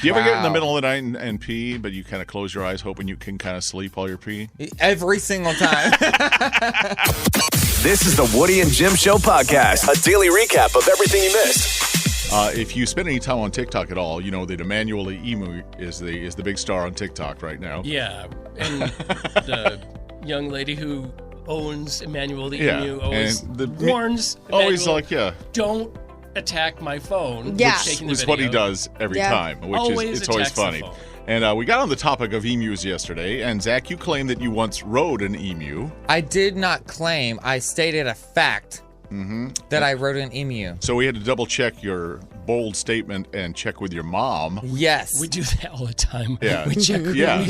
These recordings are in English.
Do you ever get in the middle of the night and pee, but you kind of close your eyes hoping you can kind of sleep while you're peeing? Every single time. This is the Woody and Jim Show podcast, a daily recap of everything you missed. If you spend any time on TikTok at all, you know that Emmanuel Emu is the big star on TikTok right now. Yeah, and the young lady who owns Emmanuel the Emu always warns Emmanuel, don't attack my phone. Yeah. Which is what he does every time, which is always funny. And we got on the topic of emus yesterday, and Zach, you claimed that you once rode an emu. I did not claim. I stated a fact that I rode an emu. So we had to double check your bold statement and check with your mom. Yes. We do that all the time. Yeah. We check.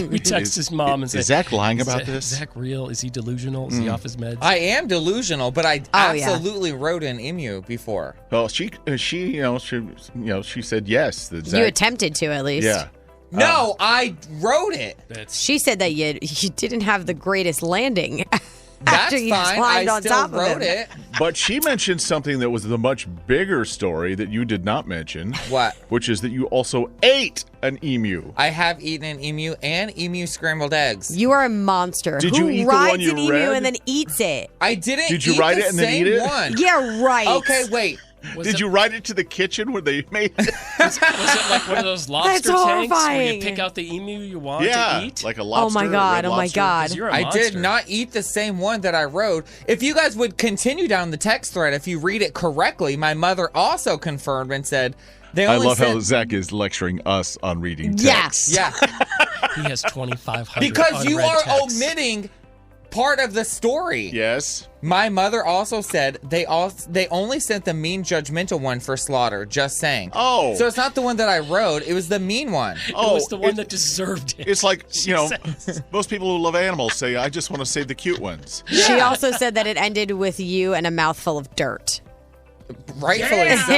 We text his mom and say, is Zach lying about this? Is Zach real? Is he delusional? Is he off his meds? I am delusional, but I absolutely rode an emu before. Well, she said yes. That Zach, You attempted to, at least. Yeah. No, I rode it. She said that you didn't have the greatest landing. That's after you fine. climbed I on still top of rode him. it. But she mentioned something that was the much bigger story that you did not mention. What? Which is that you also ate an emu. I have eaten an emu and emu scrambled eggs. You are a monster. Did Who you eat the rides one you an emu read? and then eats it? I didn't. Did you eat ride the it and then same eat it? One. Yeah, right. Okay, wait. Did you ride it to the kitchen where they made it? Was it like one of those lobster That's tanks where horrifying. you pick out the emu you want Yeah, to eat? like a lobster. Oh my God, a red oh my lobster. God. 'Cause you're a I monster. did not eat the same one that I rode. If you guys would continue down the text thread, if you read it correctly, my mother also confirmed and said they I only love how sent... Zach is lecturing us on reading text. Yes. Yeah, He has 2,500 because you unread are texts. omitting part of the story. Yes. My mother also said they only sent the mean judgmental one for slaughter, just saying. Oh. So it's not the one that I rode, it was the mean one. It was the one that deserved it. It's like, most people who love animals say, I just want to save the cute ones. She also said that it ended with you and a mouthful of dirt. Rightfully so.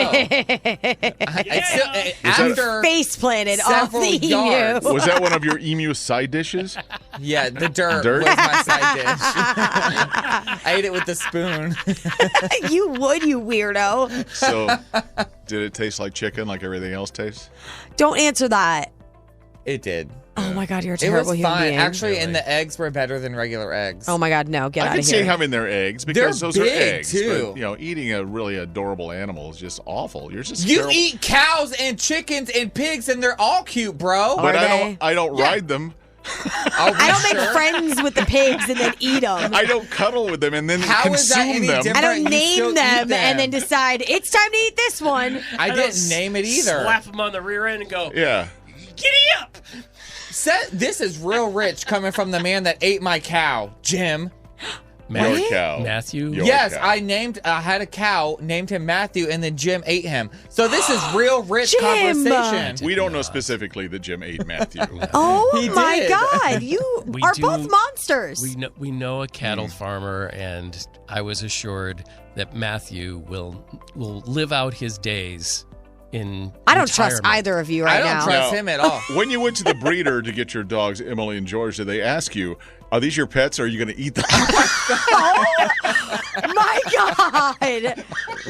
After Face planted off several the yards. emu. Was that one of your emu side dishes? Yeah, the dirt Dirt? was my side dish. I ate it with the spoon. You would, you weirdo. So, did it taste like chicken like everything else tastes? Don't answer that. It did. Oh my God, you're a It terrible was human fine. being. Actually, and the eggs were better than regular eggs. Oh my God, no, get I out can of see here. having their eggs because They're those are big, eggs. too. But, eating a really adorable animal is just awful. You're just You terrible. eat cows and chickens and pigs, and they're all cute, bro. But Are I don't ride them. I don't make friends with the pigs and then eat them. I don't cuddle with them and then How is that consume any them. different? I don't You still name eat them them. and then decide it's time to eat this one. I didn't name it either. Slap him on the rear end and go, Yeah. giddy up! This is real rich coming from the man that ate my cow, Jim. Your cow. Matthew? Your Yes, cow. I had a cow, named him Matthew, and then Jim ate him. So this is real rich Jim! conversation. We don't know specifically that Jim ate Matthew. Oh He my did. God, you We are do- both monsters. We know a cattle farmer, and I was assured that Matthew will live out his days in I don't trust retirement. either of you I right don't now. trust him at all. When you went to the breeder to get your dogs, Emily and George, did they ask you, are these your pets or are you going to eat them? My God,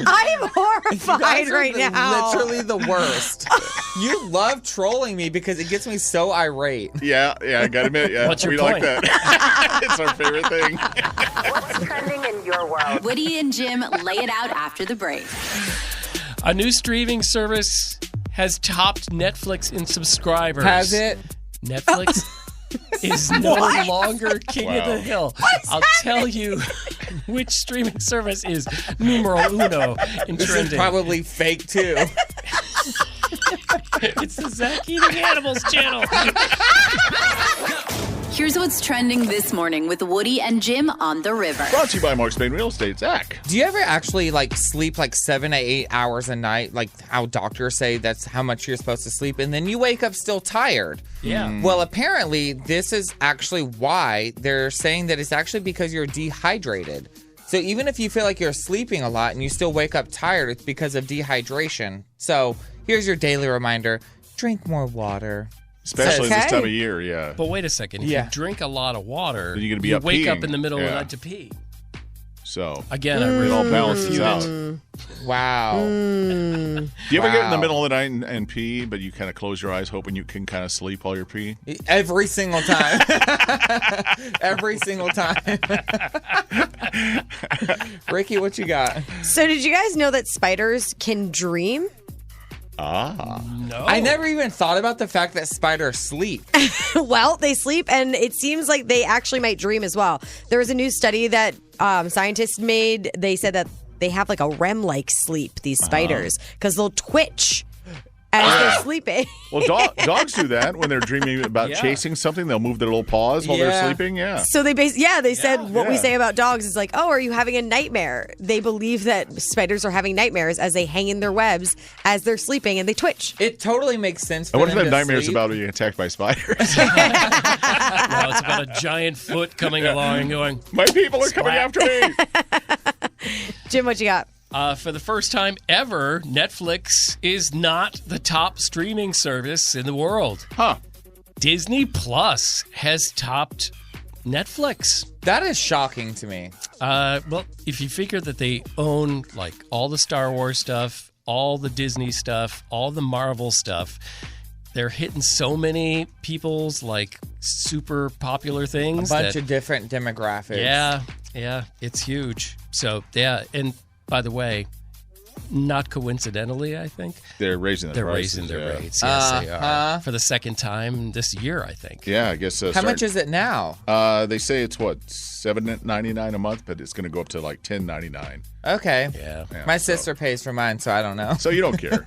I'm horrified right now. Literally the worst. You love trolling me because it gets me so irate. yeah, I got to admit, yeah, What's your we like point? that. It's our favorite thing. What's trending in your world? Woody and Jim lay it out after the break. A new streaming service has topped Netflix in subscribers. Has it? Netflix is no longer king of the hill. I'll tell you which streaming service is numero uno in This is trending. probably fake too. It's the Zach Eating Animals channel. Here's what's trending this morning with Woody and Jim on the river. Brought to you by Mark Spain Real Estate. Zach. Do you ever actually sleep 7 to 8 hours a night, like how doctors say that's how much you're supposed to sleep, and then you wake up still tired? Yeah. Well, apparently this is actually why they're saying that it's actually because you're dehydrated. So even if you feel like you're sleeping a lot and you still wake up tired, it's because of dehydration. So here's your daily reminder: drink more water. Especially this Okay. time of year, yeah. But wait a second. If Yeah. you drink a lot of water, Then you're gonna be you up wake up peeing. in the middle of the Yeah. night to pee. So again, it all balances out. Wow. Do you ever get in the middle of the night and pee, but you kind of close your eyes hoping you can kind of sleep while you're peeing? Every single time. Every single time. Ricky, what you got? So did you guys know that spiders can dream? No. I never even thought about the fact that spiders sleep. Well, they sleep, and it seems like they actually might dream as well. There was a new study that scientists made. They said that they have like a REM-like sleep, these spiders, because they'll twitch as they're sleeping. Well, dogs do that when they're dreaming about chasing something. They'll move their little paws while they're sleeping. Yeah. So they said what we say about dogs is like, oh, are you having a nightmare? They believe that spiders are having nightmares as they hang in their webs as they're sleeping and they twitch. It totally makes sense. And what if they have nightmares about being attacked by spiders? No, it's about a giant foot coming along and going, my people are coming after me. Jim, what you got? For the first time ever, Netflix is not the top streaming service in the world. Huh. Disney Plus has topped Netflix. That is shocking to me. Well, if you figure that they own like all the Star Wars stuff, all the Disney stuff, all the Marvel stuff, they're hitting so many people's like super popular things. A bunch of different demographics. Yeah, it's huge. So, yeah, and by the way, not coincidentally, I think. They're raising their prices. Rates. Yes, they are. For the second time this year, I think. Yeah, I guess so. How much is it now? They say it's what, $7.99 a month, but it's going to go up to like $10.99. Okay. Yeah. My sister pays for mine, so I don't know. So you don't care.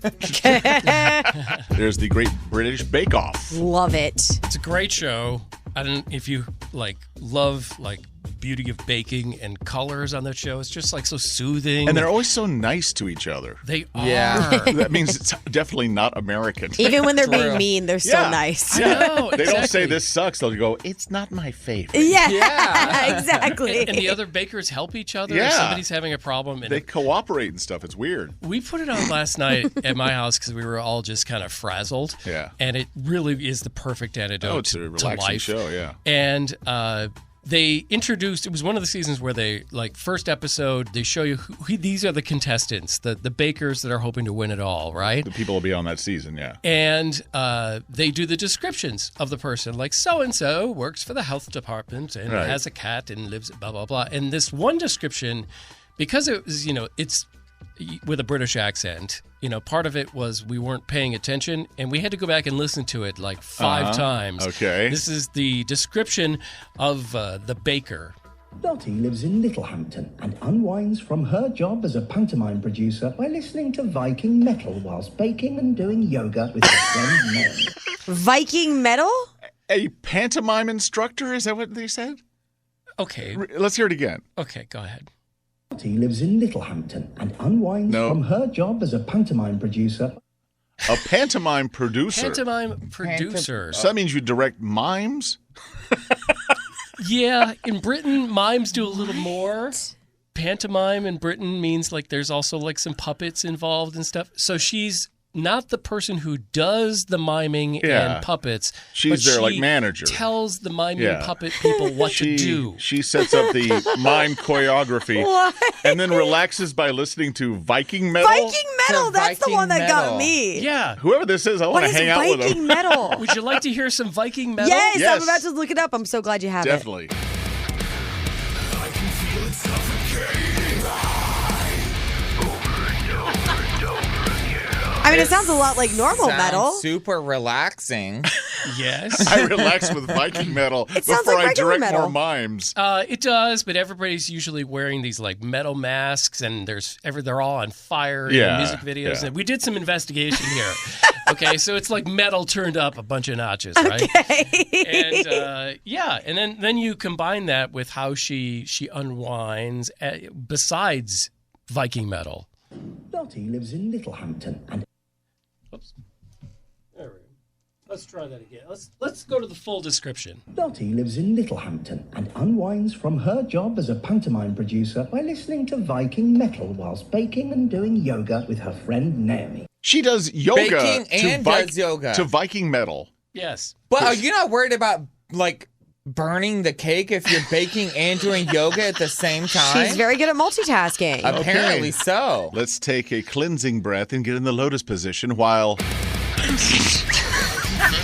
There's the Great British Bake Off. Love it. It's a great show. I don't if you love beauty of baking and colors on that show. It's just so soothing. And they're always so nice to each other. They are. Yeah. That means it's definitely not American. Even when they're being mean, they're still nice. I know, They don't say this sucks. They'll go, it's not my favorite. Yeah. Exactly. And the other bakers help each other Yeah. if somebody's having a problem. And They cooperate and stuff. It's weird. we put it on last night at my house because we were all just kind of frazzled. Yeah. And it really is the perfect antidote It's a to relaxing life. show, yeah. And they introduced, it was one of the seasons where they, first episode, they show you who these are the contestants, the bakers that are hoping to win it all, right? The people will be on that season, yeah. And they do the descriptions of the person, like so-and-so works for the health department and has a cat and lives blah, blah, blah. And this one description, because it was, it's with a British accent, part of it was we weren't paying attention, and we had to go back and listen to it 5 times. Okay. This is the description of the baker. Dottie lives in Littlehampton and unwinds from her job as a pantomime producer by listening to Viking metal whilst baking and doing yoga with her friend Mary. Viking metal? A pantomime instructor? Is that what they said? Okay. Let's hear it again. Okay, go ahead. Dottie lives in Littlehampton and unwinds from her job as a pantomime producer. A pantomime producer? Pantomime producer. So that means you direct mimes? Yeah, in Britain, mimes do a little more. Pantomime in Britain means there's also some puppets involved and stuff. So she's not the person who does the miming and puppets. She's their manager. Tells the miming puppet people what to do. She sets up the mime choreography and then relaxes by listening to Viking metal. Viking metal, that's the one that got me. Yeah. Whoever this is, I want to hang out with them. Viking metal? Would you like to hear some Viking metal? Yes, I'm about to look it up. I'm so glad you have Definitely. it. I mean, it sounds a lot like normal metal. Super relaxing. Yes. I relax with Viking metal before I direct more mimes. It does, but everybody's usually wearing these metal masks, and they're all on fire in the music videos. Yeah. And we did some investigation here. Okay, so it's like metal turned up a bunch of notches, right? Okay. And and then you combine that with how she unwinds besides Viking metal. Dottie lives in Littlehampton and... Oops. There we go. Let's try that again. Let's go to the full description. Dottie lives in Littlehampton and unwinds from her job as a pantomime producer by listening to Viking metal whilst baking and doing yoga with her friend Naomi. She does yoga Baking and does yoga to Viking metal. Yes. But are you not worried about burning the cake if you're baking and doing yoga at the same time? She's very good at multitasking. Apparently so. Let's take a cleansing breath and get in the lotus position while...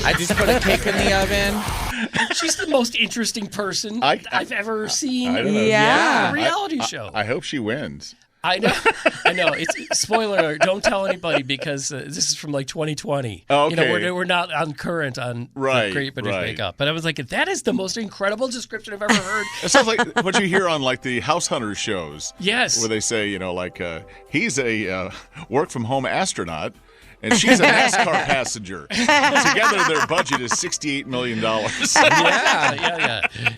I just put a cake in the oven. She's the most interesting person I've ever seen. I don't know. Yeah. A reality show. I hope she wins. I know. It's spoiler alert. Don't tell anybody because this is from like 2020. Okay. We're not on current on Right, Great British right. Bake Off. But I was like, that is the most incredible description I've ever heard. It sounds like what you hear on like the House Hunters shows. Yes. Where they say, he's a work-from-home astronaut. And she's a NASCAR passenger. Together, their budget is $68 million.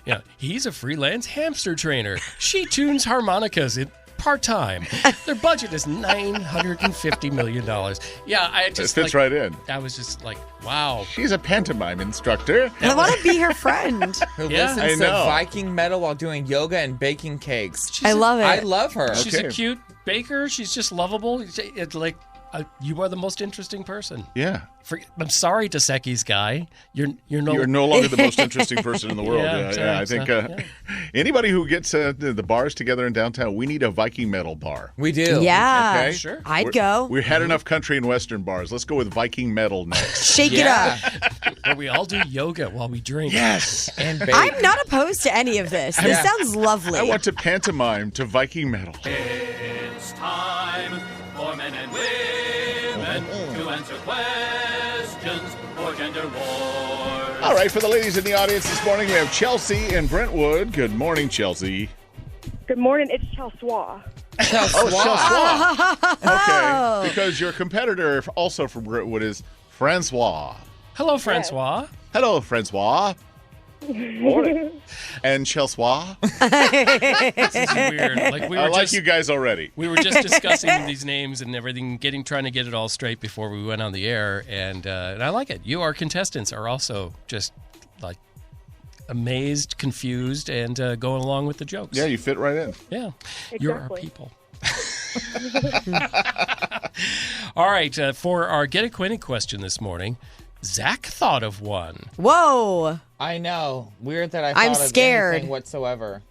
Yeah. He's a freelance hamster trainer. She tunes harmonicas part-time. Their budget is $950 million. Yeah, I just It fits right in. I was just like, wow. She's a pantomime instructor. I want to be her friend. Who Yeah. listens I to know. Viking metal while doing yoga and baking cakes. I love it. I love her. She's a Okay. cute baker. She's just lovable. It's like you are the most interesting person. Yeah. I'm sorry, Dos Equis guy. You're no longer the most interesting person in the world. Yeah, I think anybody who gets the bars together in downtown, we need a Viking metal bar. We do. Yeah. Okay? Sure. I'd go. We had enough country and western bars. Let's go with Viking metal next. Shake it up. where we all do yoga while we drink. Yes. And bake. I'm not opposed to any of this. This Yeah. sounds lovely. I want to pantomime to Viking metal. It's time for men and women to answer questions for gender wars. All right, for the ladies in the audience this morning, we have Chelsea in Brentwood. Good morning, Chelsea. Good morning. It's Chelsea. Oh, Chelsea. Okay, because your competitor, also from Brentwood, is Francois. Hello, Francois. Hello, Francois. Morning. And Chelsea. This is weird. Like I like you guys already. We were just discussing these names and everything, trying to get it all straight before we went on the air, and I like it. You, our contestants, are also just like amazed, confused, and going along with the jokes. Yeah, you fit right in. Yeah, you're our Exactly. people. All right, for our Get Acquainted question this morning, Zach thought of one. Whoa. I know. Weird that I I'm thought of scared. anything whatsoever.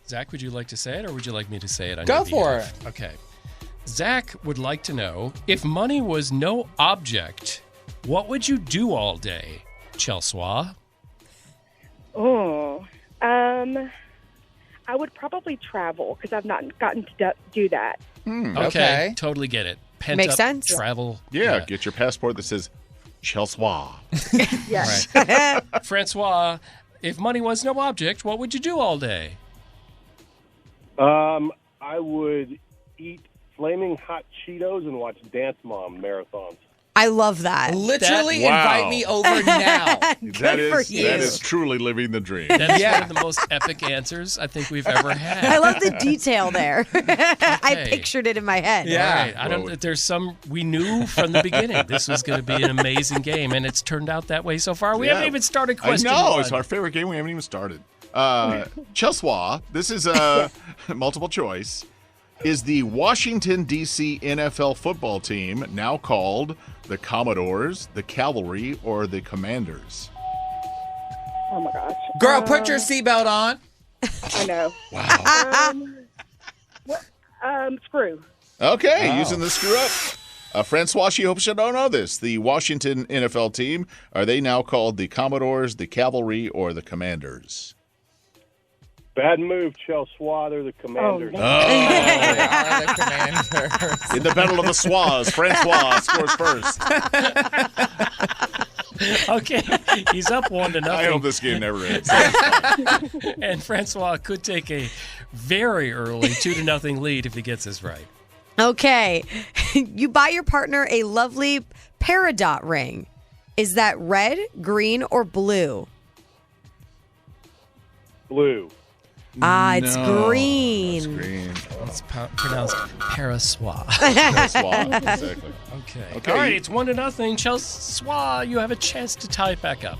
Zach, would you like to say it, or would you like me to say it on Go your for behalf? Okay. Zach would like to know, if money was no object, what would you do all day? Chelsea? Oh, I would probably travel because I've not gotten to do that. Okay. Totally get it. Pent Makes up sense. Travel. Yeah, get your passport that says Chelsea. Yes. Right. Francois, if money was no object, what would you do all day? I would eat flaming hot Cheetos and watch Dance Mom marathons. I love that. Literally Wow. invite me over now. Good for you. That is truly living the dream. That is Yeah. one of the most epic answers I think we've ever had. I love the detail there. I Okay. pictured it in my head. Yeah. All right. I don't. There's some we knew from the beginning this was going to be an amazing game, and it's turned out that way so far. We haven't even started question I know. one. It's our favorite game. We haven't even started. Chelsea, this is multiple choice. Is the Washington, D.C. NFL football team now called the Commodores, the Cavalry, or the Commanders? Oh my gosh. Girl, put your seatbelt on. I know. Wow. Screw. Okay, using the screw up. Francois, she hopes you don't know this. The Washington NFL team, are they now called the Commodores, the Cavalry, or the Commanders? Bad move, Chelsea. They're the Commanders. no. They are the Commanders. In the Battle of the Swas, Francois scores first. Okay, he's up 1-0. I hope this game never ends. And Francois could take a very early 2-0 lead if he gets this right. Okay. You buy your partner a lovely peridot ring. Is that red, green, or blue? Blue. It's green. It's green. It's pronounced Parasois. Francois, exactly. Okay. All right, it's 1-0. Chelsea, you have a chance to tie it back up.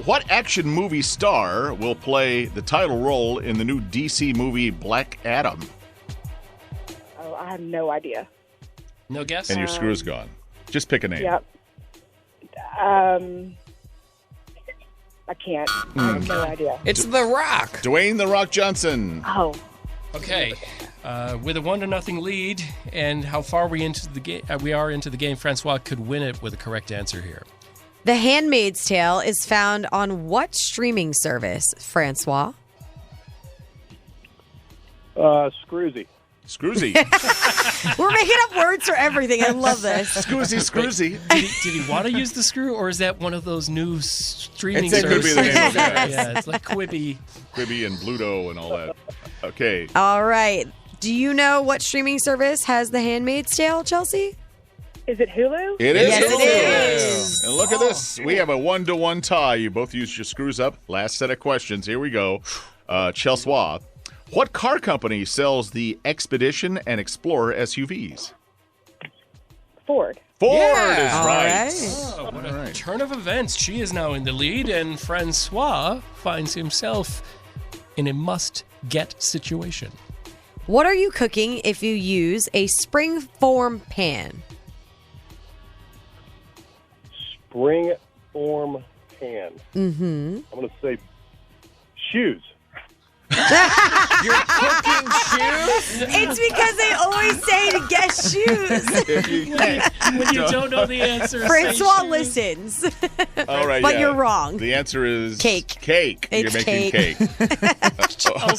What action movie star will play the title role in the new DC movie Black Adam? Oh, I have no idea. No guess? And your screw's gone. Just pick a name. Yep. I can't. I have no idea. It's The Rock. Dwayne The Rock Johnson. Oh, Okay, with a 1-0 lead, and how far we into the game? We are into the game. Francois could win it with a correct answer here. The Handmaid's Tale is found on what streaming service, Francois? Scroozy. Scroozy. We're making up words for everything. I love this. Scroozy. Did he want to use the screw, or is that one of those new streaming It could be services? the name of it. Yeah, it's like Quibi. Quibi and Bluto and all that. Okay. All right. Do you know what streaming service has The Handmaid's Tale, Chelsea? is it Hulu? It is. Yes, Hulu. it is. And look at this. We have a 1-1 tie. You both used your screws up. Last set of questions. Here we go. Chelsea, what car company sells the Expedition and Explorer SUVs? Ford. Ford Yeah. is All right. right. Oh, what a turn of events. She is now in the lead, and Francois finds himself in a must-get situation. What are you cooking if you use a spring-form pan? Spring form pan. Mm-hmm. I'm going to say shoes. You're cooking shoes? It's because they always say to guess shoes. When you don't know the answer, Francois say shoes. listens. All right, But yeah. you're wrong. The answer is Cake. Cake. It's You're making cake. Francois,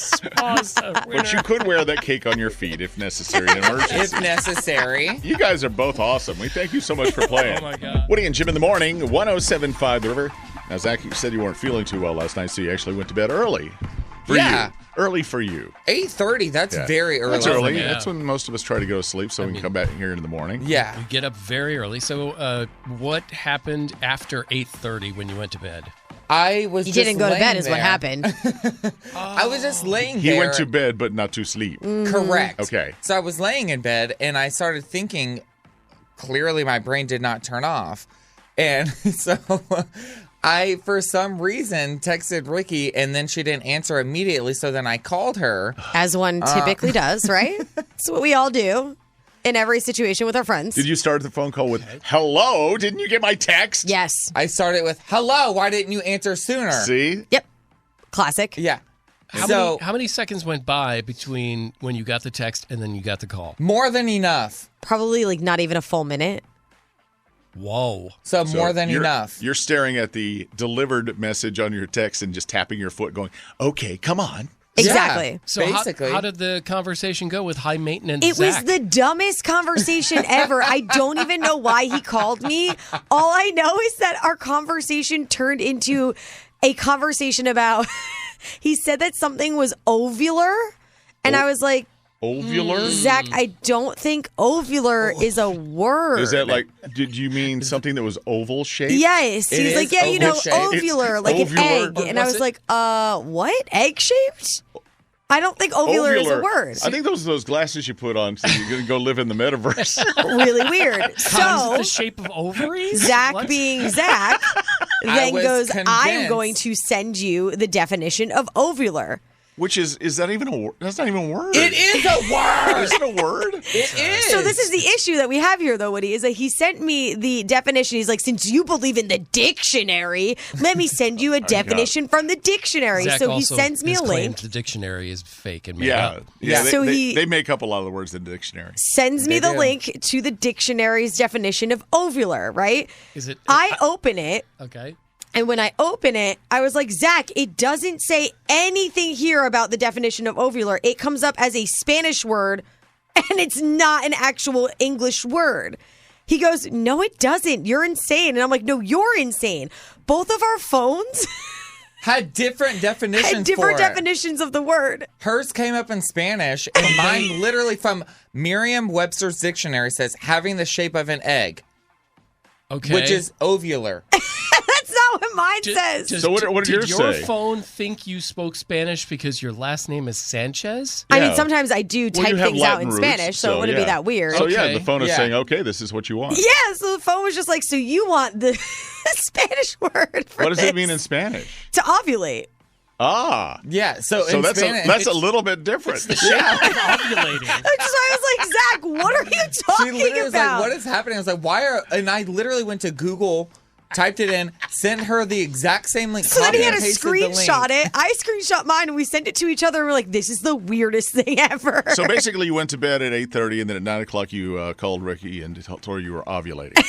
a winner. But you could wear that cake on your feet if necessary in an emergency. If necessary. You guys are both awesome. We thank you so much for playing. Oh, my God. Woody and Jim in the morning, 107.5 The River. Now, Zach, you said you weren't feeling too well last night, so you actually went to bed early. For Yeah. you. Early for you. 8:30, that's Yeah. very early. That's early. Yeah. That's when most of us try to go to sleep so we can come back here in the morning. Yeah. You get up very early. So, what happened after 8:30 when you went to bed? I was You just didn't go to bed laying is what there. happened. I was just laying He there. went to bed, but not to sleep. Correct. Okay. So I was laying in bed and I started thinking, clearly my brain did not turn off. And so I, for some reason, texted Ricky and then she didn't answer immediately. So then I called her. As one typically does, right? That's what we all do in every situation with our friends. Did you start the phone call with, hello, didn't you get my text? Yes. I started with, hello, why didn't you answer sooner? See? Yep. Classic. Yeah. How many seconds went by between when you got the text and then you got the call? More than enough. Probably like not even a full minute. Whoa. So So more than you're- enough. You're staring at the delivered message on your text and just tapping your foot going, okay, come on. Exactly. So basically. how did the conversation go with high maintenance It Zach? was the dumbest conversation ever. I don't even know why he called me. All I know is that our conversation turned into a conversation about, he said that something was ovular. And I was like, Ovular? Zach, I don't think ovular is a word. Is that like, did you mean something that was oval shaped? Yes. It He's is like, yeah, you know, oval-shaped. ovular, like an Ovular. egg. And I Was was it? like, what? Egg shaped? I don't think ovular is a word. I think those are those glasses you put on so you're going to go live in the metaverse. Really weird. Comes So the shape of ovaries? Zach What? being Zach then was goes, I'm convinced. going to send you the definition of ovular. Which is that even a word? That's not even a word. It is a word. Is it a word? It is. So this is the issue that we have here, though, Woody, is that he sent me the definition. He's like, since you believe in the dictionary, let me send you a definition from the dictionary. Zach So he also sends me has a claimed link, the dictionary is fake and made Yeah. up. Yeah. So They, they make up a lot of the words in the dictionary. sends me They the do. link to the dictionary's definition of ovular, right? Is it? I open it. Okay. And when I open it, I was like, Zach, it doesn't say anything here about the definition of ovular. It comes up as a Spanish word, and it's not an actual English word. He goes, no, it doesn't. You're insane. And I'm like, no, you're insane. Both of our phones had different definitions had different for it. definitions of the word. Hers came up in Spanish, and mine literally from Merriam-Webster's dictionary says having the shape of an egg, Okay. which is ovular. That's not what mine says. So what did did yours your say? phone think you spoke Spanish because your last name is Sanchez? I Yeah. mean, sometimes I do Well, type you have things out Latin in roots, Spanish, so it wouldn't yeah. be that weird. So yeah, Okay. the phone is Yeah. saying, okay, this is what you want. Yeah, so the phone was just like, so you want the Spanish word for What does it this? mean in Spanish? To ovulate. Ah. Yeah, so So in that's Spanish, that's a little bit different. yeah. Ovulating. Which is why I was like, Zach, what are you She talking literally was about? like, "What is happening?" I was like, "Why are?" And I literally went to Google typed it in, sent her the exact same link. So then he had to pasted the link. screenshot it. I screenshot mine and we sent it to each other and we're like, this is the weirdest thing ever. So basically, you went to bed at 8:30, and then at 9 o'clock, you called Ricky and told her you were ovulating.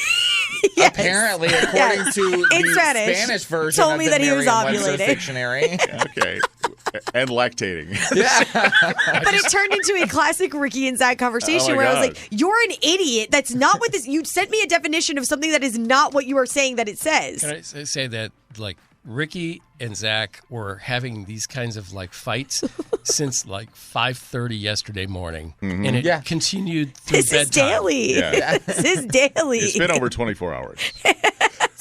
Yes. Apparently, according Yes. to In the Spanish, version told of me the that he was Merriam-Webster's ovulating. dictionary. Okay. And lactating. But it turned into a classic Ricky and Zach conversation Oh my where I was God. like, you're an idiot. That's not what this, you sent me a definition of something that is not what you are saying that it says. Can I say that, like, Ricky and Zach were having these kinds of, like, fights since, like, 5:30 yesterday morning. Mm-hmm. And it continued through This is bedtime. daily. Yeah. This is daily. It's been over 24 hours.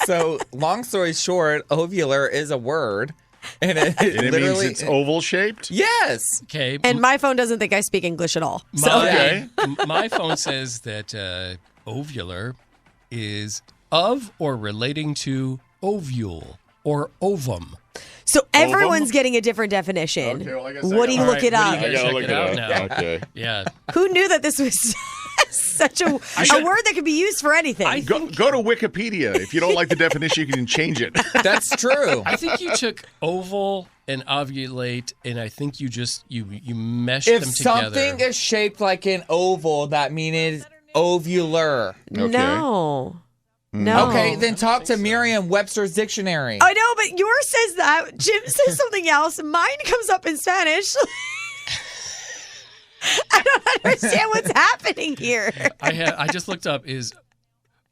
So, long story short, ovular is a word. And it And it literally. means it's oval shaped? Yes. Okay. And my phone doesn't think I speak English at all. My phone says that ovular is of or relating to ovule or ovum. So everyone's getting a different definition. Okay, well, I guess what do you All look right, it what up? do you I gotta check look it it out up. now. Okay. Yeah. Who knew that this was such a word that could be used for anything? Go to Wikipedia. If you don't like the definition, you can change it. That's true. I think you took oval and ovulate, and I think you just you meshed If them together. something is shaped like an oval, that means ovular. No. No. Okay, then talk to Merriam-Webster's dictionary. I know, but yours says that. Jim says something else. Mine comes up in Spanish. I don't understand what's happening here. I just looked up, is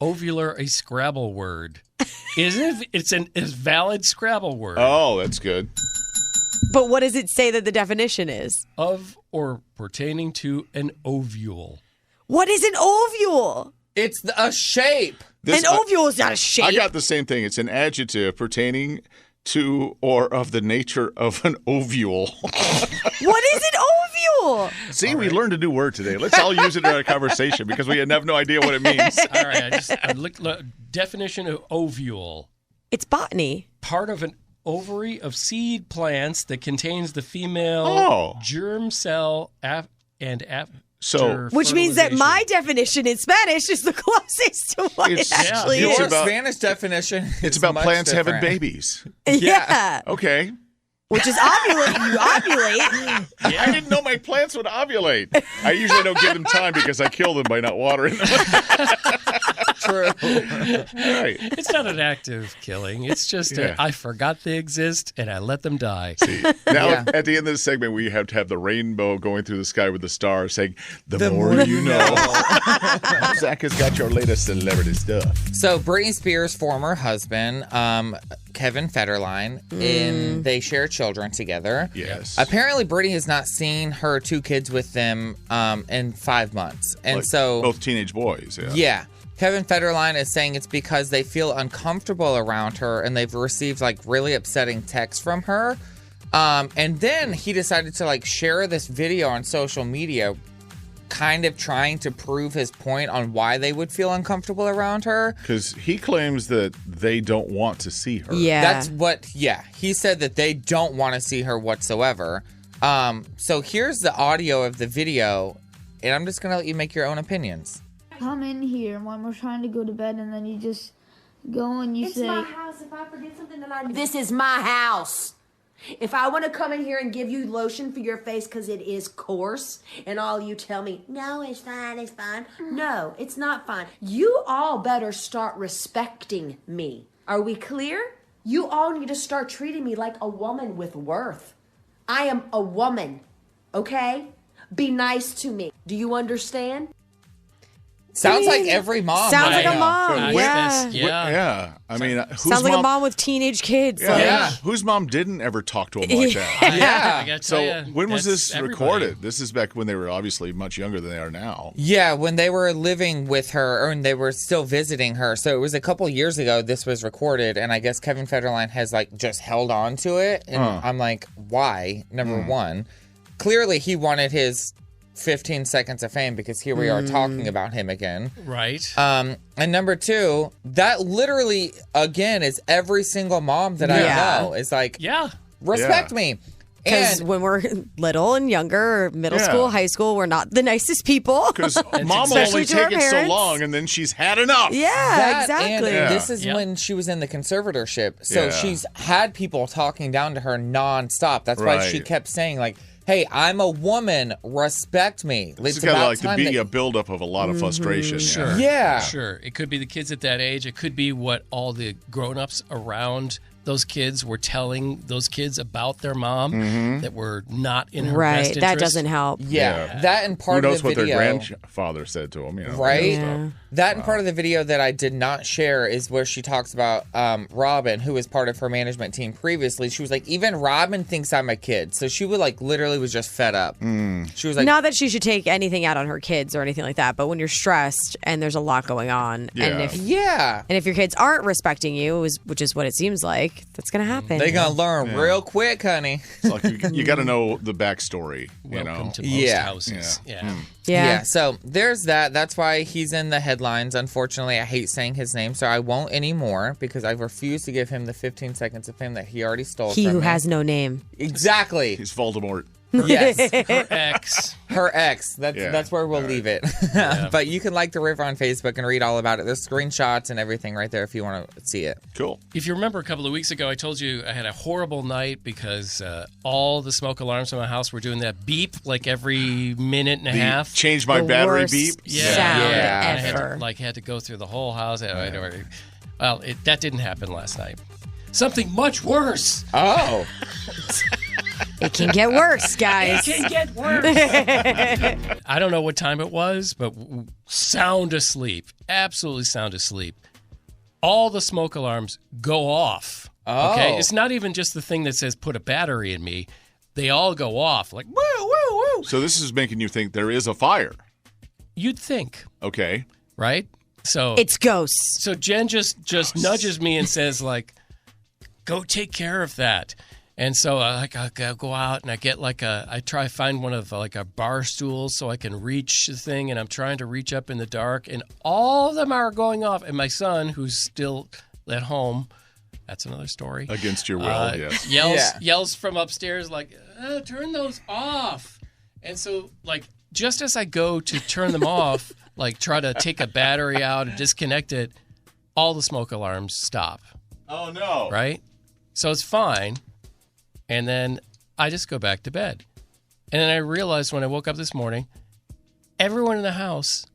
ovular a Scrabble word? Isn't it? It's a valid Scrabble word. Oh, that's good. But what does it say that the definition is? Of or pertaining to an ovule. What is an ovule? It's a shape. An ovule is not a shape. I got the same thing. It's an adjective pertaining to or of the nature of an ovule. What is an ovule? See, we learned a new word today. Let's all use it in our conversation because we have no idea what it means. All right, I looked definition of ovule. It's botany. Part of an ovary of seed plants that contains the female germ cell Which means that my definition in Spanish is the closest to what it actually Your is. Spanish definition It's is about much plants having different. babies. Yeah. Okay. Which is ovulate. You ovulate. I didn't know my plants would ovulate. I usually don't give them time because I kill them by not watering them. True. Right. It's not an active killing. It's just Yeah. I forgot they exist and I let them die. See, now at the end of the segment, we have to have the rainbow going through the sky with the stars saying, the more you know. Zach has got your latest celebrity stuff. So Britney Spears' former husband, Kevin Federline, they share children together. Yes. Apparently, Britney has not seen her two kids with them in 5 months. And Like, so... both teenage boys, yeah. Yeah. Kevin Federline is saying it's because they feel uncomfortable around her and they've received like really upsetting texts from her. And then he decided to like share this video on social media, kind of trying to prove his point on why they would feel uncomfortable around her. Because he claims that they don't want to see her. That's what, he said that they don't want to see her whatsoever. So here's the audio of the video, and I'm just going to let you make your own opinions. Come in here when we're trying to go to bed, and then you just go and you say, It's my house. If I forget something, then This is my house. If I want to come in here and give you lotion for your face because it is coarse, and all you tell me, no, it's fine, it's fine. No, it's not fine. You all better start respecting me. Are we clear? You all need to start treating me like a woman with worth. I am a woman, okay? Be nice to me. Do you understand? Sounds like every mom. Sounds like a right mom. now. Yeah. Yeah. I mean, whose Sounds like mom, a mom with teenage kids. Yeah. Whose mom didn't ever talk to him like that? Yeah. I gotta So tell you, when was that's this everybody. recorded? This is back when they were obviously much younger than they are now. Yeah, when they were living with her, or when they were still visiting her. So it was a couple years ago this was recorded, and I guess Kevin Federline has like just held on to it. And I'm like, why? Number one, clearly he wanted his 15 seconds of fame because here we are talking about him again. Right. And number two, that literally, again, is every single mom that I know is like, respect me. Because when we're little and younger, or middle school, high school, we're not the nicest people. Because mom will only take it so long, and then she's had enough. Yeah, exactly. And this is when she was in the conservatorship. So she's had people talking down to her nonstop. That's why she kept saying, like, hey, I'm a woman. Respect me. It's got to be a buildup of a lot of frustration. Sure. Yeah. Sure. It could be the kids at that age. It could be what all the grown-ups around those kids were telling those kids about their mom that were not in her best interest. That doesn't help. Yeah. That and part Who of knows the what video. their grandfather said to them, Right? That and part of the video that I did not share is where she talks about Robin, who was part of her management team previously. She was like, even Robin thinks I'm a kid. So she would literally was just fed up. She was like, not that she should take anything out on her kids or anything like that, but when you're stressed and there's a lot going on, and if your kids aren't respecting you, which is what it seems like, that's gonna happen. They're gonna learn real quick, honey. It's like you got to know the backstory. Welcome to most houses. Yeah. So there's that. That's why he's in the headlines. Unfortunately, I hate saying his name, so I won't anymore because I refuse to give him the 15 seconds of fame that he already stole. He from who me. has no name. Exactly. He's Voldemort. Yes. Her ex. That's where we'll leave it. But you can like The River on Facebook and read all about it. There's screenshots and everything right there if you want to see it. Cool. If you remember a couple of weeks ago, I told you I had a horrible night because all the smoke alarms in my house were doing that beep every minute and a half. Change my battery beep. Sound ever. I had to go through the whole house. Well, that didn't happen last night. Something much worse. Oh. It can get worse, guys. It can get worse. I don't know what time it was, but sound asleep. Absolutely sound asleep. All the smoke alarms go off. Oh. Okay? It's not even just the thing that says put a battery in me. They all go off like, woo, woo, woo. So this is making you think there is a fire. You'd think. Okay. Right? So it's ghosts. So Jen just nudges me and says, go take care of that. And so I go out and I get I try to find one of a bar stool so I can reach the thing, and I'm trying to reach up in the dark, and all of them are going off. And my son, who's still at home, that's another story. Against your will, yes. Yells from upstairs turn those off. And so just as I go to turn them off, try to take a battery out and disconnect it, all the smoke alarms stop. Oh, no. Right? So it's fine. And then I just go back to bed. And then I realized when I woke up this morning, everyone in the house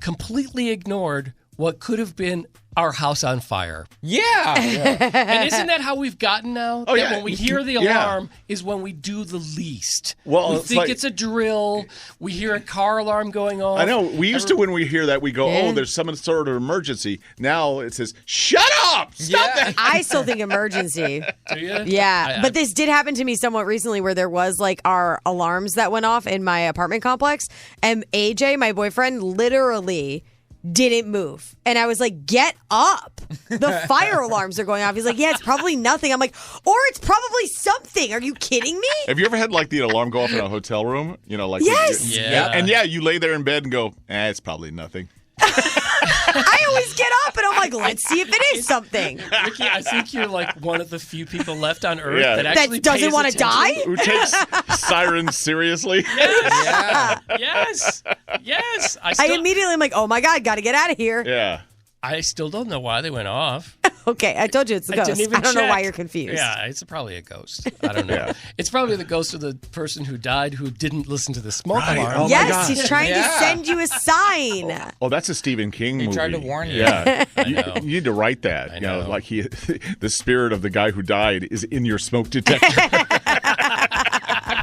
completely ignored what could have been our house on fire. Yeah. And isn't that how we've gotten now? Oh, that when we hear the alarm is when we do the least. Well, we it's think it's a drill. We hear a car alarm going off. I know. We used to, when we hear that, we go, oh, there's some sort of emergency. Now it says, shut up! Stop that! I still think emergency. Do you? Yeah. But this did happen to me somewhat recently where there was our alarms that went off in my apartment complex. And AJ, my boyfriend, literally didn't move. And I was like, get up. The fire alarms are going off. He's like, yeah, it's probably nothing. I'm like, or it's probably something. Are you kidding me? Have you ever had the alarm go off in a hotel room? Yes. And you lay there in bed and go, it's probably nothing. I always get up and I'm like, let's see if it is something. Ricky, I think you're one of the few people left on Earth that actually doesn't want to die? Who takes sirens seriously? Yes. Yes. I immediately am like, oh my God, got to get out of here. Yeah. I still don't know why they went off. Okay, I told you it's the ghost. I don't know why you're confused. Yeah, it's probably a ghost. I don't know. Yeah. It's probably the ghost of the person who died who didn't listen to the smoke alarm. Oh, yes, he's trying to send you a sign. Oh, that's a Stephen King movie. He tried to warn you. Yeah. I know. You need to write that. I know. The spirit of the guy who died is in your smoke detector.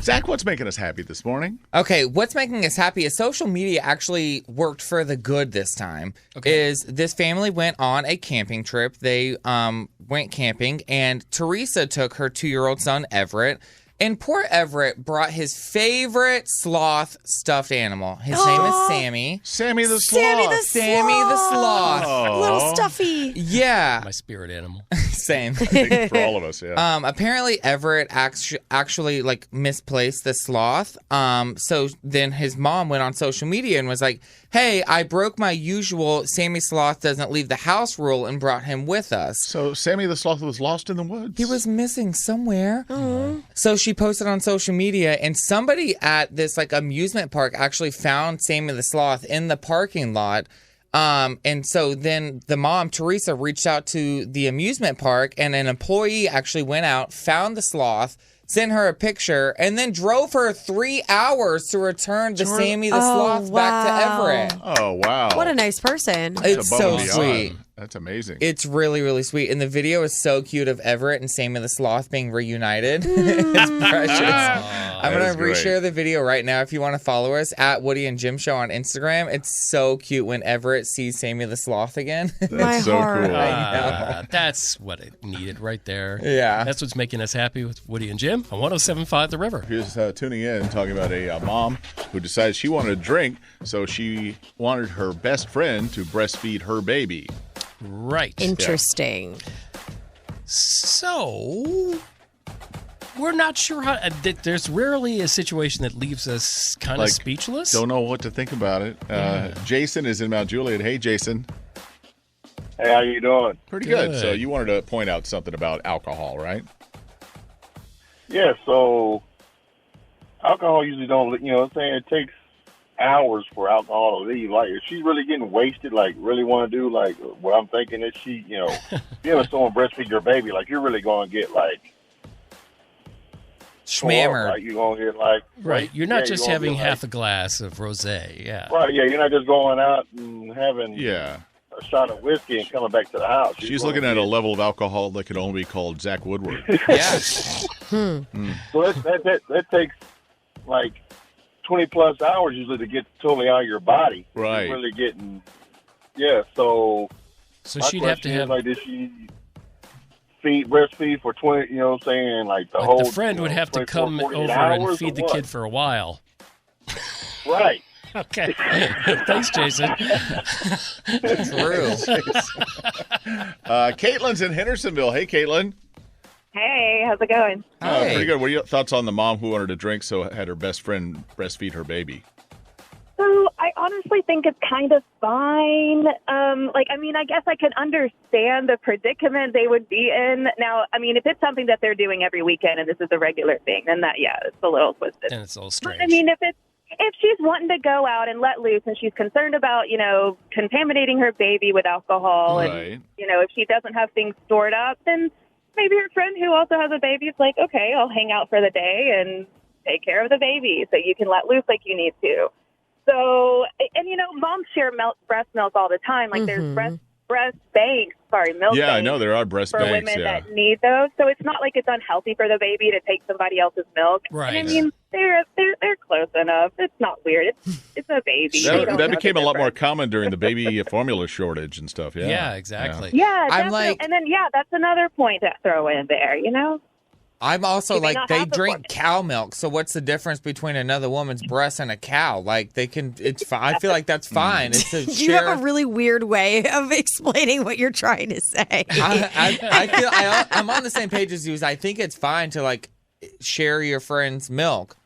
Zach, what's making us happy this morning? Okay, what's making us happy is social media actually worked for the good this time. Is this family went on a camping trip. They went camping, and Teresa took her 2-year-old son, Everett. And poor Everett brought his favorite sloth stuffed animal. His name is Sammy. Sammy the sloth. Sammy the sloth. Little stuffy. Yeah. My spirit animal. Same. For all of us, yeah. Apparently Everett actually misplaced the sloth. So then his mom went on social media and was like, hey, I broke my usual Sammy Sloth doesn't leave the house rule and brought him with us. So Sammy the Sloth was lost in the woods. He was missing somewhere. So she posted on social media, and somebody at this like amusement park actually found Sammy the Sloth in the parking lot. And so then the mom, Teresa, reached out to the amusement park, and an employee actually went out, found the sloth, sent her a picture, and then drove her 3 hours to return the Sammy the Sloth back to Everett. Oh, wow. What a nice person. It's so sweet. That's amazing. It's really, really sweet. And the video is so cute of Everett and Sammy the Sloth being reunited. It's precious. I'm going to reshare the video right now if you want to follow us at Woody and Jim Show on Instagram. It's so cute when Everett sees Sammy the Sloth again. That's so cool. I know. That's what it needed right there. Yeah. That's what's making us happy with Woody and Jim on 107.5 The River. Here's tuning in, talking about a mom who decided she wanted a drink, so she wanted her best friend to breastfeed her baby. Right. Interesting. So, we're not sure how. There's rarely a situation that leaves us kind of speechless. Don't know what to think about it. Jason is in Mount Juliet. Hey, Jason. Hey, how you doing? Pretty good. So you wanted to point out something about alcohol, right? Yeah, so alcohol usually don't, you know what I'm saying, it takes hours for alcohol to leave. Like, if she's really getting wasted, like, really want to do, like, what I'm thinking is she, you know, if you have someone breastfeed your baby, like, you're really going to get, like, schmammered. Like, you're going to get, like... Right, you're not just having half like, a glass of rosé, yeah. Right, yeah, you're not just going out and having... Yeah. A shot of whiskey and coming back to the house. She's looking at a level of alcohol that could only be called Zach Woodward. Yes. So that takes like 20 plus hours usually to get totally out of your body. Right. You're really getting, so. So she'd have to have. Like, did she breastfeed for 20, you know what I'm saying? Like the whole. The friend would have to come over and feed the kid for a while. Right. Okay. Thanks, Jason. True. Caitlin's in Hendersonville. Hey, Caitlin. Hey, how's it going? Pretty good. What are your thoughts on the mom who wanted to drink, so had her best friend breastfeed her baby? So I honestly think it's kind of fine. I guess I can understand the predicament they would be in. Now, I mean, if it's something that they're doing every weekend and this is a regular thing, then it's a little twisted. And it's a little strange. But, I mean, if she's wanting to go out and let loose and she's concerned about, contaminating her baby with alcohol and, if she doesn't have things stored up, then maybe her friend who also has a baby is like, okay, I'll hang out for the day and take care of the baby so you can let loose like you need to. So, and, moms share breast milk all the time. Like there's milk banks. Yeah, I know there are breast for banks, women that need those. So it's not like it's unhealthy for the baby to take somebody else's milk. Right. And I mean, they're close enough. It's not weird. It's a baby. That became a lot more common during the baby formula shortage and stuff. Yeah. Yeah, exactly. Yeah, I'm definitely. And then that's another point to throw in there. I'm also You may like, not they have the drink cow milk. So what's the difference between another woman's breast and a cow? Like it's fine. I feel like that's fine. It's a You have a really weird way of explaining what you're trying to say. I'm on the same page as you. I think it's fine to like share your friend's milk.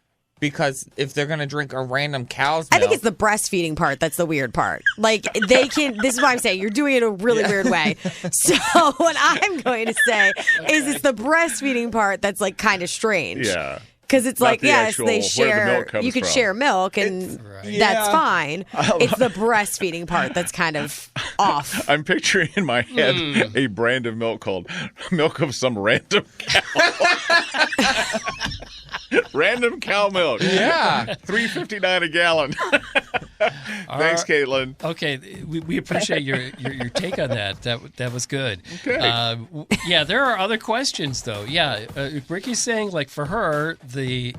Because if they're going to drink a random cow's milk. I think it's the breastfeeding part that's the weird part. Like, this is what I'm saying. You're doing it a really weird way. So what I'm going to say is it's the breastfeeding part that's, like, kind of strange. Yeah. Because it's Not like, the yes, actual they where the share. milk comes You could from. share milk, and that's fine. It's the breastfeeding part that's kind of off. I'm picturing in my head a brand of milk called Milk of Some Random Cow. Random cow milk. Yeah. $3.59 a gallon. Thanks, Caitlin. Okay, we appreciate your take on that. That was good. Okay. There are other questions though. Yeah, Ricky's saying like for her the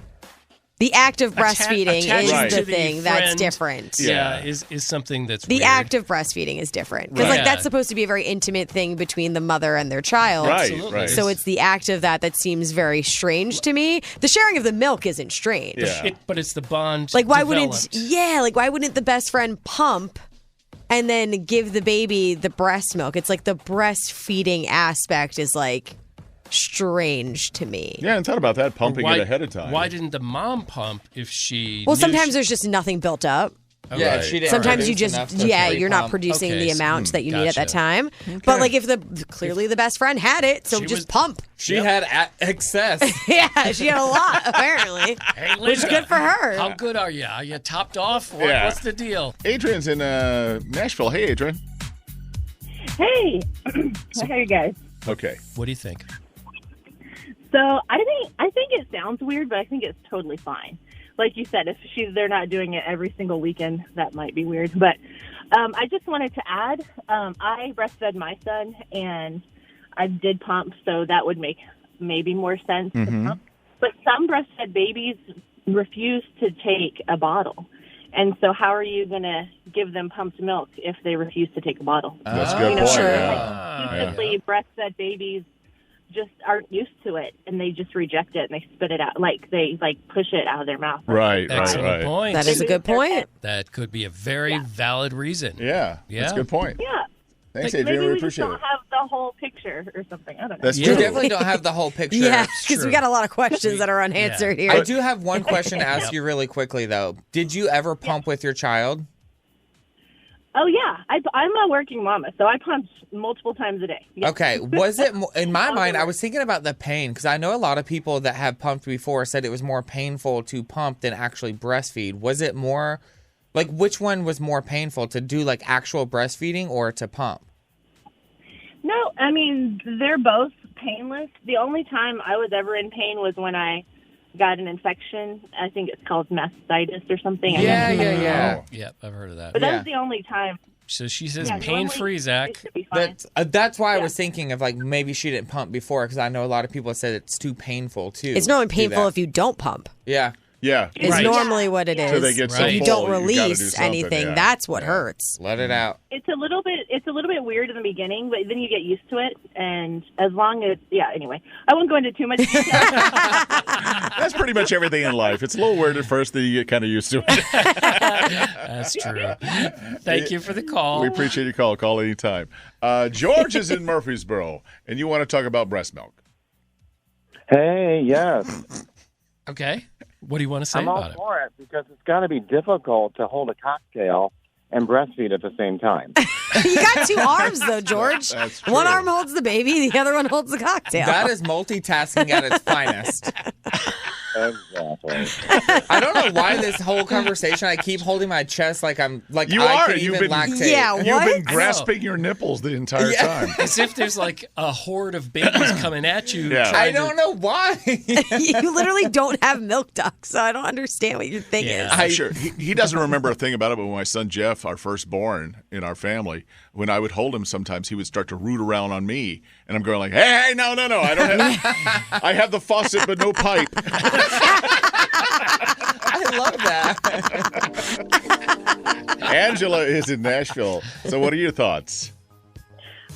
act of breastfeeding is attachment the to thing friend, that's different. Yeah, is something that's the weird. act of breastfeeding is different because Right. that's supposed to be a very intimate thing between the mother and their child. Right. So it's the act of that seems very strange to me. The sharing of the milk isn't strange. Yeah. But it's the bond. Like why developed. wouldn't the best friend pump and then give the baby the breast milk? It's like the breastfeeding aspect is like strange to me. Yeah, and thought about that, pumping it ahead of time. Why didn't the mom pump if she? Well, knew sometimes there's just nothing built up. Yeah, if she didn't sometimes you produce just enough to you're not pre-pump. producing Okay, the amount that you need at that gotcha. time. But like if clearly the best friend had it, so She just was- pump. She had excess. Yeah, she had a lot apparently. Hey, Which Linda, good for her. How good are you? Are you topped off? Yeah. What's the deal? Adrian's in Nashville. Hey, Adrian. Hey, how are you guys? Okay. What do you think? So I think it sounds weird, but I think it's totally fine. Like you said, if they're not doing it every single weekend, that might be weird. But I just wanted to add, I breastfed my son, and I did pump, so that would make maybe more sense to pump. But some breastfed babies refuse to take a bottle. And so how are you going to give them pumped milk if they refuse to take a bottle? That's a good point. Sure. Usually breastfed babies just aren't used to it, and they just reject it, and they spit it out. Like, they, push it out of their mouth. Right, Excellent point. That is a good point. That could be a very valid reason. Yeah, that's a good point. Yeah. Thanks, Like, Adrian. maybe We we just appreciate don't it. have the whole picture or something. I don't know. That's You true. definitely don't have the whole picture. Yeah, because we got a lot of questions that are unanswered here. I do have one question to ask you really quickly, though. Did you ever pump with your child? Oh, yeah. I'm a working mama, so I pump multiple times a day. Yeah. Okay. Was it, in my mind, I was thinking about the pain, because I know a lot of people that have pumped before said it was more painful to pump than actually breastfeed. Was it more, which one was more painful, to do, actual breastfeeding or to pump? No, I mean, they're both painless. The only time I was ever in pain was when I got an infection. I think it's called mastitis or something. I Yeah, can't remember. yeah. Yep, I've heard of that. But that was the only time. So she says Yeah, pain-free, Zach. It should be fine. That's why I was thinking of, maybe she didn't pump before, because I know a lot of people said it's too painful, too. It's not only to do painful that. if you don't pump. Yeah. Yeah. Is Right. normally what it is. So they get so if you full, don't you gotta do release something, anything, yeah. that's what hurts. Let it out. It's a little bit weird in the beginning, but then you get used to it. And as long as, anyway, I won't go into too much detail. That's pretty much everything in life. It's a little weird at first, then you get kind of used to it. That's true. Thank you for the call. We appreciate your call. Call anytime. George is in Murfreesboro, and you want to talk about breast milk. Hey, yes. Okay. What do you want to say I'm all about it? for it because it's got to be difficult to hold a cocktail and breastfeed at the same time. You got two arms, though, George. That's true. One arm holds the baby, the other one holds the cocktail. That is multitasking at its finest. Exactly. I don't know why this whole conversation, I keep holding my chest like I'm, You I are. can You've even been, lactate. Yeah, You've what? been grasping your nipples the entire time. As if there's a horde of babies coming at you. Yeah. I trying don't know why. You literally don't have milk ducts, so I don't understand what your thing is. I'm sure he doesn't remember a thing about it, but when my son Jeff, our firstborn in our family, when I would hold him, sometimes he would start to root around on me, and I'm going hey, no, I don't have, I have the faucet but no pipe. I love that. Angela is in Nashville. So what are your thoughts?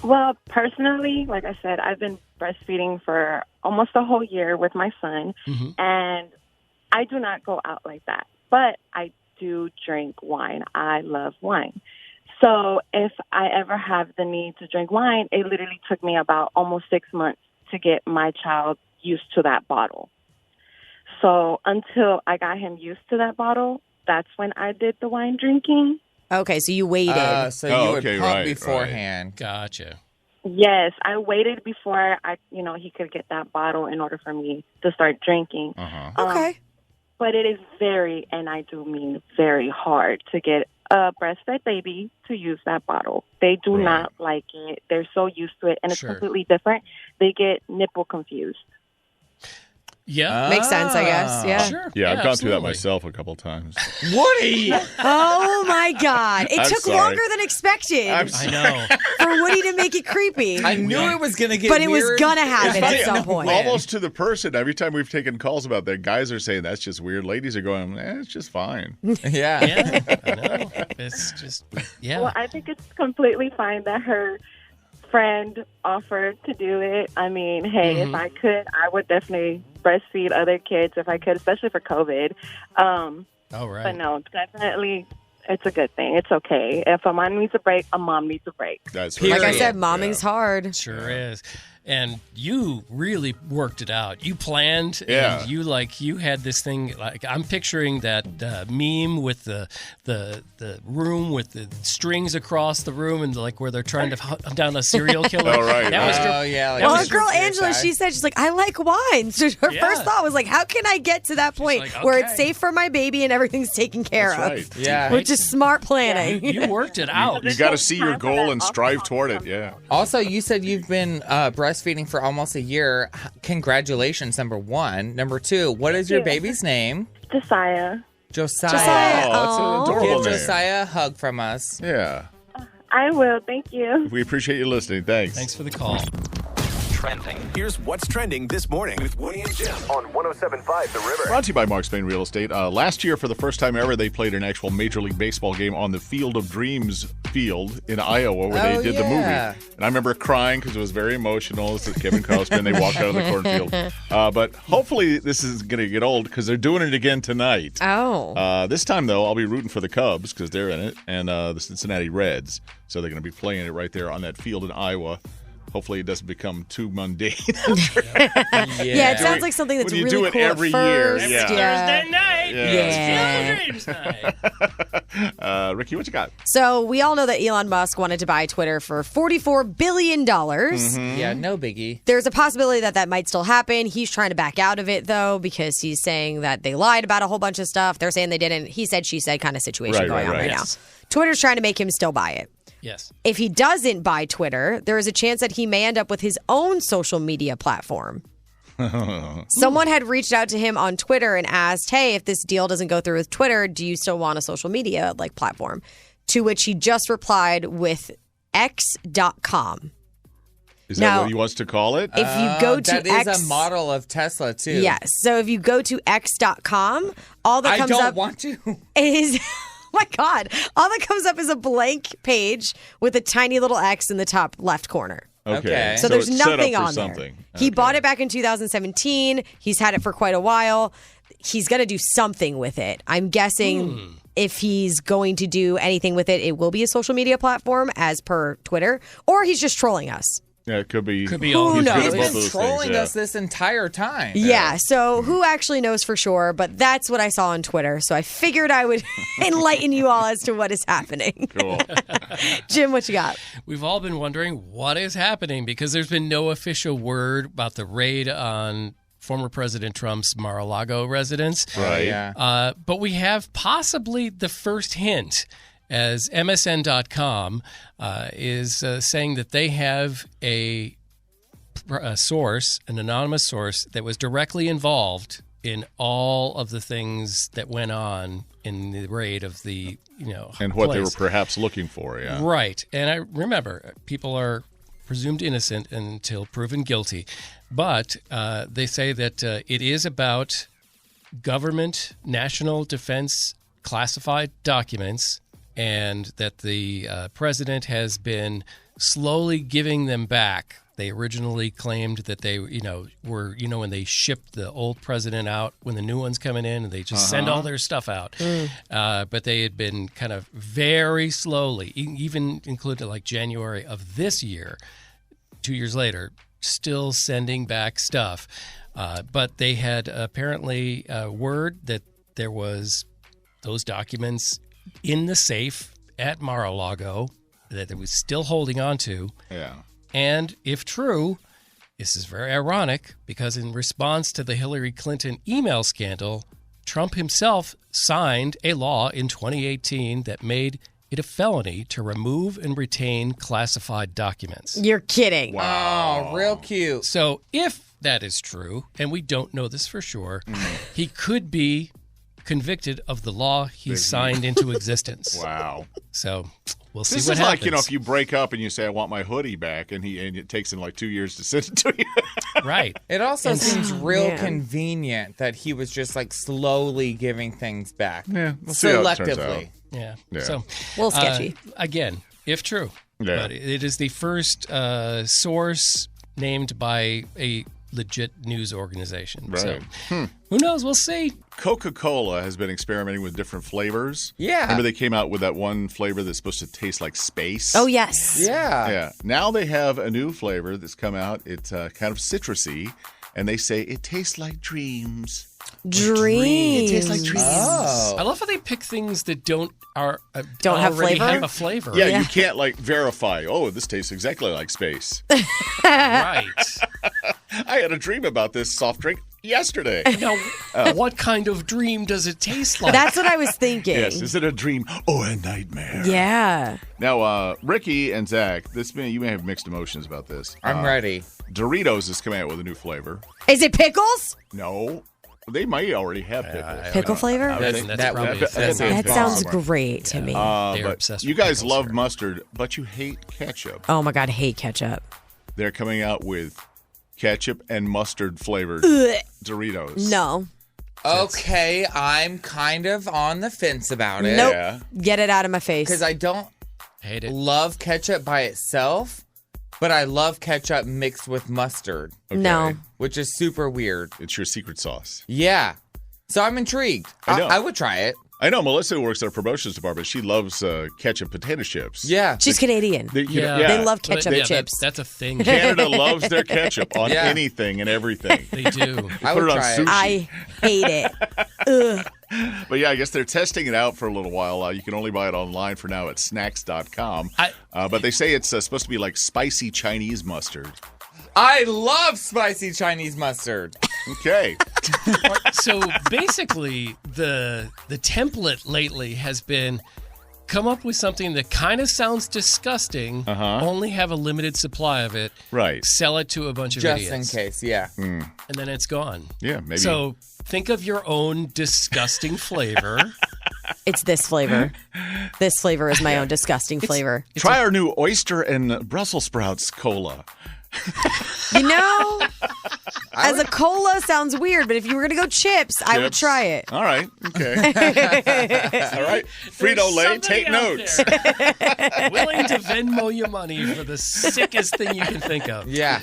Well, personally, like I said, I've been breastfeeding for almost a whole year with my son, and I do not go out like that. But I do drink wine. I love wine. So if I ever have the need to drink wine, it literally took me about almost 6 months to get my child used to that bottle. So until I got him used to that bottle, that's when I did the wine drinking. Okay, so you waited. So you would pump beforehand. Gotcha. Yes, I waited before he could get that bottle in order for me to start drinking. Okay. But it is very, and I do mean very hard to get a breastfed baby to use that bottle. They do not like it. They're so used to it, and it's completely different. They get nipple confused. Yeah. Makes sense, I guess. Yeah. Sure. Yeah, I've gone through that absolutely. myself a couple times. Woody! Oh, my God. It I'm took sorry. longer than expected I know. for Woody to make it creepy. I knew it was going to get But it was weird. going to happen It's funny, at some point. Almost to the person. Every time we've taken calls about that, guys are saying that's just weird. Ladies are going, it's just fine. Yeah. Yeah, I know. It's just, Well, I think it's completely fine that her friend offered to do it. I mean, hey, if I could, I would definitely breastfeed other kids if I could, especially for COVID. All right. But no, definitely, it's a good thing. It's okay. If a mom needs a break, a mom needs a break. That's Like I Period. said, momming's hard. Sure is. And you really worked it out. You planned, and you had this thing. Like I'm picturing that meme with the room with the strings across the room, and like where they're trying to hunt down a serial killer. Oh, right. That was Well, our girl Angela, she said, she's like, I like wine. So her first thought was like, how can I get to that point where it's safe for my baby and everything's taken care of? Right. Yeah. Which is smart planning. You worked it out. You got to see your goal and strive toward it. Yeah. Also, you said you've been breastfeeding for almost a year. Congratulations, number one. Number two, what is your baby's name? Josiah. Josiah. Oh, that's an adorable Give name. Josiah a hug from us. Yeah. I will. Thank you. We appreciate you listening. Thanks. Thanks for the call. Trending. Here's what's trending this morning with Woody and Jim on 107.5 The River. Brought to you by Mark Spain Real Estate. Last year, for the first time ever, they played an actual Major League Baseball game on the Field of Dreams field in Iowa where they did the movie. And I remember crying because it was very emotional. It's Kevin Costner. They walked out of the cornfield. But hopefully this is going to get old because they're doing it again tonight. Oh. This time, though, I'll be rooting for the Cubs because they're in it, and the Cincinnati Reds. So they're going to be playing it right there on that field in Iowa. Hopefully it doesn't become too mundane. Yeah, it sounds like something that's when you really do it cool every at first. year. Thursday night. Yeah. It's Field of Dreams night. Ricky, what you got? So we all know that Elon Musk wanted to buy Twitter for $44 billion. Yeah, no biggie. There's a possibility that that might still happen. He's trying to back out of it, though, because he's saying that they lied about a whole bunch of stuff. They're saying they didn't. He said, she said kind of situation going on right now. Twitter's trying to make him still buy it. Yes. If he doesn't buy Twitter, there is a chance that he may end up with his own social media platform. Someone had reached out to him on Twitter and asked, hey, if this deal doesn't go through with Twitter, do you still want a social media platform? To which he just replied with X.com. Is that what he wants to call it? If you go to that X, is a model of Tesla, too. Yes. So if you go to X.com, all that comes up I don't want to. Is... Oh my God. All that comes up is a blank page with a tiny little X in the top left corner. Okay. So there's it's set nothing up for on there. something. He bought it back in 2017. He's had it for quite a while. He's going to do something with it. I'm guessing if he's going to do anything with it, it will be a social media platform as per Twitter, or he's just trolling us. Yeah, it could be. Who he's knows? good at both He's of been those trolling things, us this entire time. Yeah, so who actually knows for sure, but that's what I saw on Twitter. So I figured I would enlighten you all as to what is happening. Cool. Jim, what you got? We've all been wondering what is happening because there's been no official word about the raid on former President Trump's Mar-a-Lago residence. Right. Yeah. But we have possibly the first hint, as MSN.com is saying that they have a source, an anonymous source, that was directly involved in all of the things that went on in the raid of the, and what they were place. perhaps looking for, yeah. Right. And I remember, people are presumed innocent until proven guilty. But they say that it is about government, national defense classified documents, and that the president has been slowly giving them back. They originally claimed that they, were, when they shipped the old president out, when the new one's coming in, and they just send all their stuff out. But they had been kind of very slowly, even included like January of this year, 2 years later, still sending back stuff. But they had apparently word that there was those documents in the safe at Mar-a-Lago that it was still holding on to. Yeah. And if true, this is very ironic because in response to the Hillary Clinton email scandal, Trump himself signed a law in 2018 that made it a felony to remove and retain classified documents. You're kidding. Wow. Oh, real cute. So if that is true, and we don't know this for sure, he could be convicted of the law he signed into existence. Wow. So we'll see this what is happens. like, if you break up and you say, I want my hoodie back, and it takes him like 2 years to send it to you. Right. It also seems real man. convenient that he was just slowly giving things back. Yeah, we'll see how it turns out. Selectively. Yeah. Yeah. So, A little sketchy. Again, if true. Yeah. But it is the first source named by a legit news organization. Right. So who knows? We'll see. Coca-Cola has been experimenting with different flavors. Yeah. Remember they came out with that one flavor that's supposed to taste like space? Oh, yes. Yeah. Yeah. Now they have a new flavor that's come out. It's kind of citrusy, and they say it tastes like dreams. Dreams. It tastes like dreams. Oh. I love how they pick things that don't have already flavor? have a flavor. Yeah, you can't like verify. Oh, this tastes exactly like space. Right. I had a dream about this soft drink yesterday. Now, what kind of dream does it taste like? That's what I was thinking. Yes, is it a dream or a nightmare? Yeah. Now, Ricky and Zach, you may have mixed emotions about this. I'm ready. Doritos is coming out with a new flavor. Is it pickles? No, they might already have pickles. Pickle flavor? That sounds great to me. But you guys love mustard, but you hate ketchup. Oh my God, hate ketchup. They're coming out with ketchup and mustard flavored Ugh. Doritos. No. Okay, I'm kind of on the fence about it. Nope. Yeah. Get it out of my face. Because I don't love ketchup by itself, but I love ketchup mixed with mustard. Okay. No. Which is super weird. It's your secret sauce. Yeah. So I'm intrigued. I know. I would try it. I know Melissa, who works at our promotions department, she loves ketchup potato chips. Yeah. She's Canadian. They love ketchup chips. That's a thing. Canada loves their ketchup on anything and everything. They do. I put would it on try sushi. I hate it. Ugh. But yeah, I guess they're testing it out for a little while. You can only buy it online for now at snacks.com. But they say it's supposed to be like spicy Chinese mustard. I love spicy Chinese mustard. Okay. So basically, the template lately has been come up with something that kind of sounds disgusting, only have a limited supply of it, right? Sell it to a bunch of Just idiots. in case, yeah. And then it's gone. Yeah, maybe. So think of your own disgusting flavor. It's this flavor. This flavor is my own disgusting flavor. Try our new oyster and Brussels sprouts cola. You know, as a cola sounds weird, but if you were going to go chips, I would try it. All right. Okay. All right. Frito-Lay, take notes. Willing to Venmo you money for the sickest thing you can think of. Yeah.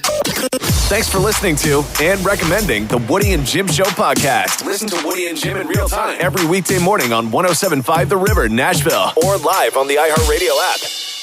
Thanks for listening to and recommending the Woody and Jim Show podcast. Listen to Woody and Jim in real time every weekday morning on 107.5 The River, Nashville, or live on the iHeartRadio app.